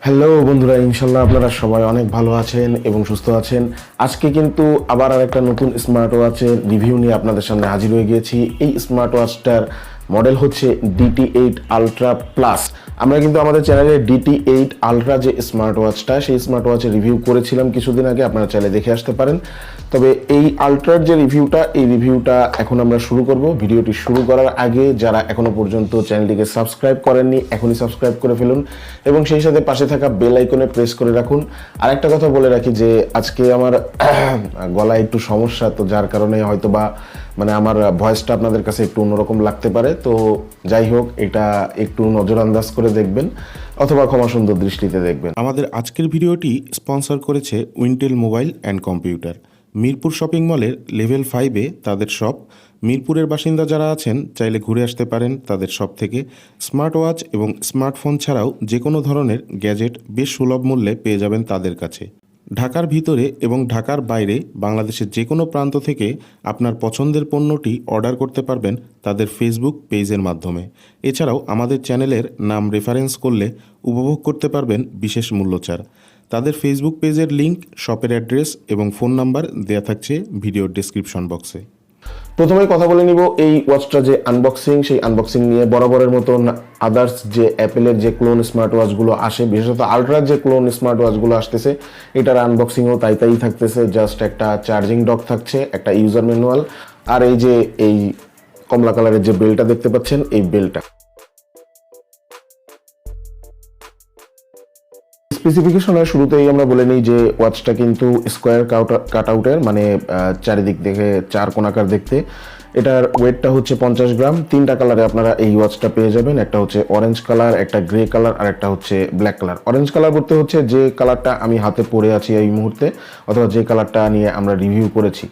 Hello বন্ধুরা, ইনশাল্লাহ আপনারা সবাই অনেক ভালো আছেন এবং সুস্থ আছেন। আজকে কিন্তু আবার আরেকটা নতুন স্মার্ট ওয়াচের রিভিউ নিয়ে আপনাদের সামনে হাজির হয়ে গিয়েছি। এই স্মার্ট ওয়াচটার মডেল হচ্ছে DT8 Ultra Plus। আমরা কিন্তু আমাদের চ্যানেলে DT8 Ultra যে স্মার্ট ওয়াচটা, সেই স্মার্ট ওয়াচের রিভিউ করেছিলাম কিছুদিন আগে, আপনারা চাইলে দেখে আসতে পারেন। তবে এই আলট্রার যে রিভিউটা, এই রিভিউটা এখন আমরা শুরু করব। ভিডিওটি শুরু করার আগে যারা এখনো পর্যন্ত চ্যানেলটিকে সাবস্ক্রাইব করেননি, এখনই সাবস্ক্রাইব করে ফেলুন এবং সেই সাথে পাশে থাকা বেল আইকনে প্রেস করে রাখুন। আর একটা কথা বলে রাখি যে আজকে আমার গলায় একটু সমস্যা, তো যার কারণে হয়তো বা আমার ভয়েসটা আপনাদের কাছে একটু অন্যরকম লাগতে পারে। তো যাই হোক, এটা একটু নজরআন্দাজ করে দেখবেন অথবা ক্ষমা সুন্দর দৃষ্টিতে দেখবেন। আমাদের আজকের ভিডিওটি স্পন্সর করেছে Wintel mobile and computer. Mirpur shopping মলের লেভেল 5-এ তাদের শপ। মিরপুরের বাসিন্দা যারা আছেন চাইলে ঘুরে আসতে পারেন তাদের শপ থেকে। স্মার্ট ওয়াচ এবং স্মার্টফোন ছাড়াও যে কোনো ধরনের গ্যাজেট বেশ সুলভ মূল্যে পেয়ে যাবেন তাদের কাছে। ঢাকার ভিতরে এবং ঢাকার বাইরে বাংলাদেশের যে কোনো প্রান্ত থেকে আপনার পছন্দের পণ্যটি অর্ডার করতে পারবেন তাদের ফেসবুক পেজের মাধ্যমে। এছাড়াও আমাদের চ্যানেলের নাম রেফারেন্স করলে উপভোগ করতে পারবেন বিশেষ মূল্যছাড়। তাদের ফেসবুক পেজের লিংক, শপের অ্যাড্রেস এবং ফোন নাম্বার দেওয়া থাকছে ভিডিওর ডেসক্রিপশন বক্সে। প্রথমে কথা বলে নিব এই ওয়াচটা যে আনবক্সিং, সেই আনবক্সিং নিয়ে। বরাবরের মতন আদার্স যে অ্যাপেলের যে ক্লোন স্মার্ট ওয়াচগুলো আসে, বিশেষত আলট্রার যে ক্লোন স্মার্ট ওয়াচগুলো আসতেছে, এটার আনবক্সিংও তাই থাকতেছে। জাস্ট একটা চার্জিং ডক থাকছে, একটা ইউজার ম্যানুয়াল, আর এই যে এই কমলা কালারের যে বেলটা দেখতে পাচ্ছেন, এই বেলটা। স্পেসিফিকেশনের শুরুতেই আমরা বলে নিই যে ওয়াচটা কিন্তু স্কোয়ার কাট আউটের, চারিদিক দেখে চার কোণাকার দেখতে। এটার ওয়েটটা হচ্ছে 50 গ্রাম। 3টা কালারে আপনারা এই ওয়াচটা পেয়ে যাবেন। একটা হচ্ছে অরেঞ্জ কালার, একটা গ্রে কালার, আর একটা হচ্ছে ব্ল্যাক কালার। অরেঞ্জ কালার বলতে হচ্ছে যে কালারটা আমি হাতে পরে আছি এই মুহূর্তে, অথবা যে কালারটা নিয়ে আমরা রিভিউ করেছি।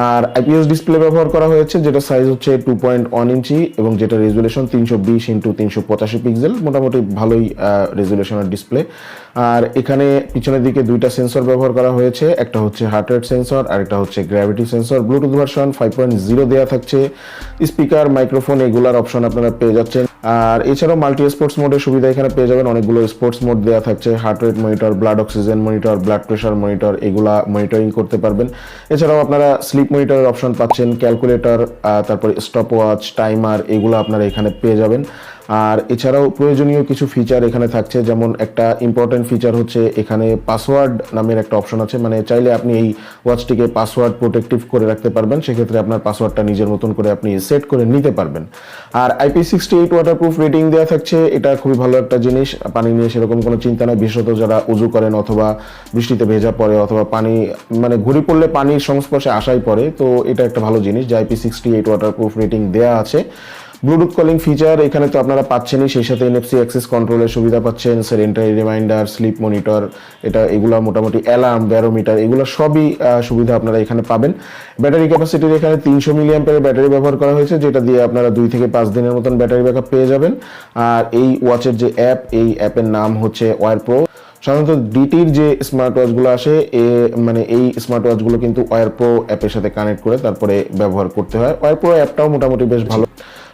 আর আইপিএস ডিসপ্লে ব্যবহার করা হয়েছে, যেটা সাইজ হচ্ছে 2.1 ইঞ্চি এবং যেটা রেজুলেশন 320x385 পিক্সেল। মোটামুটি ভালোই রেজুলেশনের ডিসপ্লে। আর এখানে পিছনের দিকে 2টা সেন্সর ব্যবহার করা হয়েছে, একটা হচ্ছে হার্ট রেট সেন্সর আর একটা হচ্ছে গ্র্যাভিটি সেন্সর। ব্লুটুথ ভার্সন 5.0 দেওয়া থাকছে। স্পিকার, মাইক্রোফোন এগুলার অপশন আপনারা পেয়ে যাচ্ছেন। আর এছাড়াও মাল্টি স্পোর্টস মোডের সুবিধা এখানে পেয়ে যাবেন। অনেকগুলো স্পোর্টস মোড দেওয়া থাকছে। Heart rate monitor, blood oxygen monitor, blood pressure monitor, এগুলা মনিটরিং করতে পারবেন। এছাড়াও আপনারা স্লিপ মনিটরের অপশন পাচ্ছেন, ক্যালকুলেটর, তারপরে স্টপ ওয়াচ, টাইমার, এগুলো আপনারা এখানে পেয়ে যাবেন। আর এছাড়াও প্রয়োজনীয় কিছু ফিচার এখানে থাকছে, যেমন একটা ইম্পর্টেন্ট ফিচার হচ্ছে এখানে পাসওয়ার্ড নামের একটা অপশন আছে। চাইলে আপনি এই ওয়াচটিকে পাসওয়ার্ড প্রোটেক্টিভ করে রাখতে পারবেন। সেক্ষেত্রে আপনার পাসওয়ার্ডটা নিজের মতন করে আপনি সেট করে নিতে পারবেন। আর IP68 ওয়াটারপ্রুফ রেটিং দেওয়া থাকছে। এটা খুবই ভালো একটা জিনিস। পানি নিয়ে সেরকম কোনো চিন্তা নাই, বিশেষত যারা উজু করেন অথবা বৃষ্টিতে ভেজা পড়ে অথবা পানি ঘুরি পড়লে পানির সংস্পর্শে আসাই পড়ে, তো এটা একটা ভালো জিনিস যে IP68 ওয়াটারপ্রুফ রেটিং দেওয়া আছে। ব্লুটুথ কলিং ফিচার এখানে তো আপনারা পাচ্ছেনই, সেই সাথে NFC অ্যাক্সেস কন্ট্রোলের সুবিধা পাচ্ছেন, সেডেন্টারি রিমাইন্ডার, স্লিপ মনিটর, এগুলো মোটামুটি অ্যালার্ম, ব্যারোমিটার, এগুলো সবই সুবিধা আপনারা এখানে পাবেন। ব্যাটারি ক্যাপাসিটির এখানে 300 মিলিঅ্যাম্পিয়ারের ব্যাটারি ব্যবহার করা হয়েছে, যেটা দিয়ে আপনারা 2 থেকে 5 দিনের মতন ব্যাটারি ব্যাকআপ পেয়ে যাবেন। আর এই ওয়াচের যে অ্যাপ, এই অ্যাপের নাম হচ্ছে ওয়্যার প্রো। সাধারণত ডিটির যে স্মার্ট ওয়াচগুলো আসে, এই স্মার্ট ওয়াচগুলো কিন্তু ওয়্যার প্রো অ্যাপের সাথে কানেক্ট করে তারপরে ব্যবহার করতে হয়। ওয়্যার প্রো অ্যাপটাও মোটামুটি বেশ ভালো।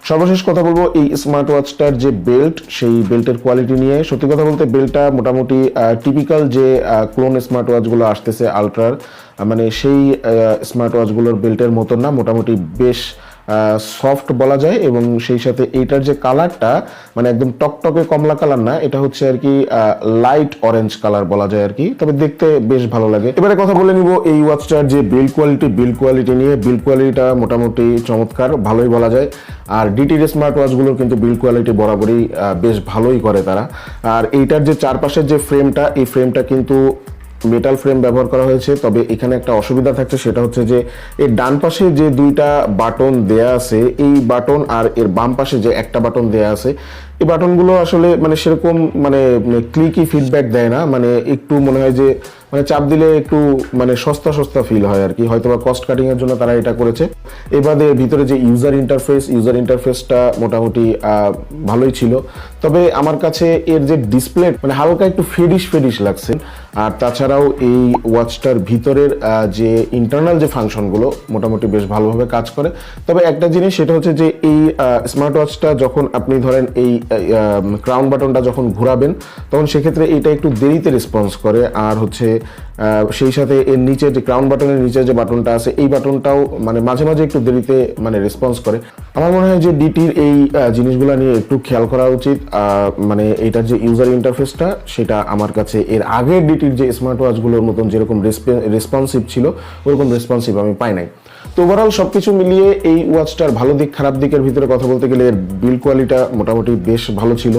সর্বশেষ কথা বলবো এই স্মার্ট ওয়াচটার যে বেল্ট, সেই বেল্টের কোয়ালিটি নিয়ে। সত্যি কথা বলতে বেল্টটা মোটামুটি টিপিক্যাল যে ক্লোন স্মার্ট ওয়াচগুলো আসতেছে আলট্রার, সেই স্মার্ট ওয়াচগুলোর বেল্টের মতন না, মোটামুটি বেশ সফট বলা যায়। এবং সেই সাথে এইটার যে কালারটা একদম টকটকে কমলা কালার না, এটা হচ্ছে আর কি লাইট অরেঞ্জ কালার বলা যায় আর কি, তবে দেখতে বেশ ভালো লাগে। এবারে কথা বলে নিব এই ওয়াচটার যে বিল্ড কোয়ালিটি নিয়ে। বিল্ড কোয়ালিটিটা মোটামুটি চমৎকার, ভালোই বলা যায়। আর ডিটির স্মার্ট ওয়াচগুলোর কিন্তু বিল্ড কোয়ালিটি বরাবরই বেশ ভালোই করে তারা। আর এইটার যে চারপাশের যে ফ্রেমটা, এই ফ্রেমটা কিন্তু মেটাল ফ্রেম ব্যবহার করা হয়েছে। তবে এখানে একটা অসুবিধা থাকছে, সেটা হচ্ছে যে এর ডান পাশে যে 2টা বাটন দেয়া আছে, এই বাটন আর এর বাম পাশে যে একটা বাটন দেয়া আছে, এই বাটনগুলো আসলে সেরকম ক্লিকি ফিডব্যাক দেয় না। একটু মনে হয় যে চাপ দিলে একটু সস্তা ফিল হয় আর কি, হয়তো বা কস্ট কাটিং এর জন্য তারা এটা করেছে। এবারে ভিতরে যে ইউজার ইন্টারফেসটা মোটামুটি ভালোই ছিল। তবে আমার কাছে এর যে ডিসপ্লে হালকা একটু ফেডিশ লাগছে। আর তাছাড়াও এই ওয়াচটার ভিতরের যে ইন্টারনাল যে ফাংশনগুলো মোটামুটি বেশ ভালোভাবে কাজ করে। তবে একটা জিনিস, সেটা হচ্ছে যে এই স্মার্ট ওয়াচটা যখন আপনি ধরেন এই ক্রাউন বাটনটা যখন ঘোরাবেন তখন সেক্ষেত্রে এটা একটু দেরিতে রেসপন্স করে। আর হচ্ছে সেই সাথে এর নিচে যে ক্রাউন বাটনের নিচে যে বাটনটা আছে এই বাটনটাও মানে মাঝে মাঝে একটু দেরিতে মানে রেসপন্স করে। আমার মনে হয় যে ডিটির এই জিনিসগুলো নিয়ে একটু খেয়াল করা উচিত। মানে এটার যে ইউজার ইন্টারফেসটা সেটা আমার কাছে এর আগের ডিটির যে স্মার্ট ওয়াচগুলোর মতন যেরকম রেসপন্সিভ ছিল ওরকম রেসপন্সিভ আমি পাই নাই। তো ওভারঅল সবকিছু মিলিয়ে এই ওয়াচটার ভালো দিক খারাপ দিকের ভিতরে কথা বলতে গেলে এর বিল্ড কোয়ালিটিটা মোটামুটি বেশ ভালো ছিল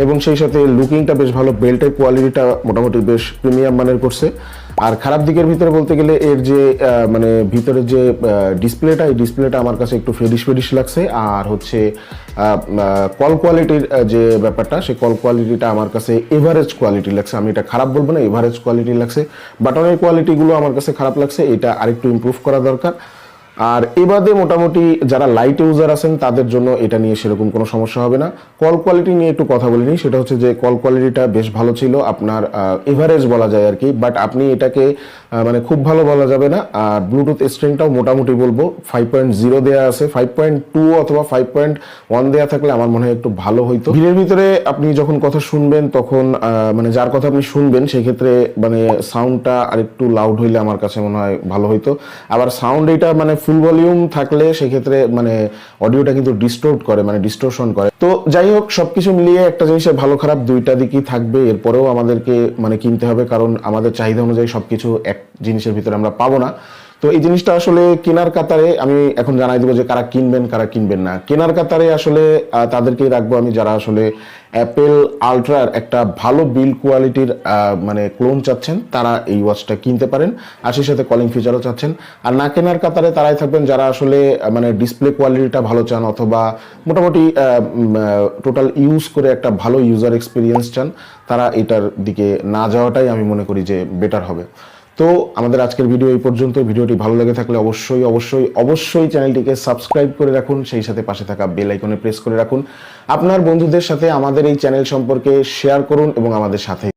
এবং সেই সাথে লুকিংটা বেশ ভালো, বেল্টের কোয়ালিটিটা মোটামুটি বেশ প্রিমিয়াম মানের করছে। আর খারাপ দিকের ভিতরে বলতে গেলে এর যে মানে ভিতরের যে ডিসপ্লেটা, এই ডিসপ্লেটা আমার কাছে একটু ফেডিশ লাগছে। আর হচ্ছে কল কোয়ালিটির যে ব্যাপারটা, সেই কল কোয়ালিটিটা আমার কাছে এভারেজ কোয়ালিটি লাগছে। আমি এটা খারাপ বলবো না, এভারেজ কোয়ালিটি লাগছে। বাটনের কোয়ালিটিগুলো আমার কাছে খারাপ লাগছে, এটা আরেকটু ইমপ্রুভ করা দরকার। আর এবারে মোটামুটি যারা লাইট ইউজার আছেন তাদের জন্য এটা নিয়ে সেরকম কোনো সমস্যা হবে না। কল কোয়ালিটি নিয়ে একটু কথা বলিনি, সেটা হচ্ছে যে কল কোয়ালিটিটা বেশ ভালো ছিল, আপনার এভারেজ বলা যায় আর কি, বাট আপনি এটাকে মানে খুব ভালো বলা যাবে না। আর ব্লুটুথ স্ট্রিংটাও মোটামুটি বলবো 5.0 দেওয়া আছে, 5.2 অথবা 5.1 দেওয়া থাকলে আমার মনে হয় একটু ভালো হইতো। ভিড়ের ভিতরে আপনি যখন কথা শুনবেন তখন মানে যার কথা আপনি শুনবেন সেক্ষেত্রে মানে সাউন্ডটা আরেকটু লাউড হইলে আমার কাছে মনে হয় ভালো হইতো। আবার সাউন্ড এটা মানে ফুল ভলিউম থাকলে সেক্ষেত্রে মানে অডিওটা কিন্তু ডিস্টোর্ট করে, মানে ডিস্টোরশন করে। তো যাই হোক, সবকিছু মিলিয়ে একটা জিনিসের ভালো খারাপ দুইটা দিকই থাকবে। এরপরেও আমাদেরকে মানে কিনতে হবে, কারণ আমাদের চাহিদা অনুযায়ী সবকিছু এক জিনিসের ভিতরে আমরা পাবো না। তো এই জিনিসটা আসলে কেনার কাতারে আমি এখন জানাই দেবো যে কারা কিনবেন কারা কিনবেন না। কেনার কাতারে আসলে তাদেরকেই রাখবো আমি যারা আসলে অ্যাপেল আলট্রার একটা ভালো বিল্ড কোয়ালিটির মানে ক্লোন চাচ্ছেন, তারা এই ওয়াচটা কিনতে পারেন। আর সেই সাথে কলিং ফিচারও চাচ্ছেন। আর না কেনার কাতারে তারাই থাকবেন যারা আসলে মানে ডিসপ্লে কোয়ালিটিটা ভালো চান অথবা মোটামুটি টোটাল ইউজ করে একটা ভালো ইউজার এক্সপিরিয়েন্স চান, তারা এটার দিকে না যাওয়াটাই আমি মনে করি যে বেটার হবে। তো আমাদের আজকের ভিডিও এই পর্যন্ত। ভিডিওটি ভালো লেগে থাকলে অবশ্যই অবশ্যই অবশ্যই চ্যানেলটিকে সাবস্ক্রাইব করে রাখুন, সেই সাথে পাশে থাকা বেল আইকনে প্রেস করে রাখুন। আপনার বন্ধুদের সাথে আমাদের এই চ্যানেল সম্পর্কে শেয়ার করুন এবং আমাদের সাথে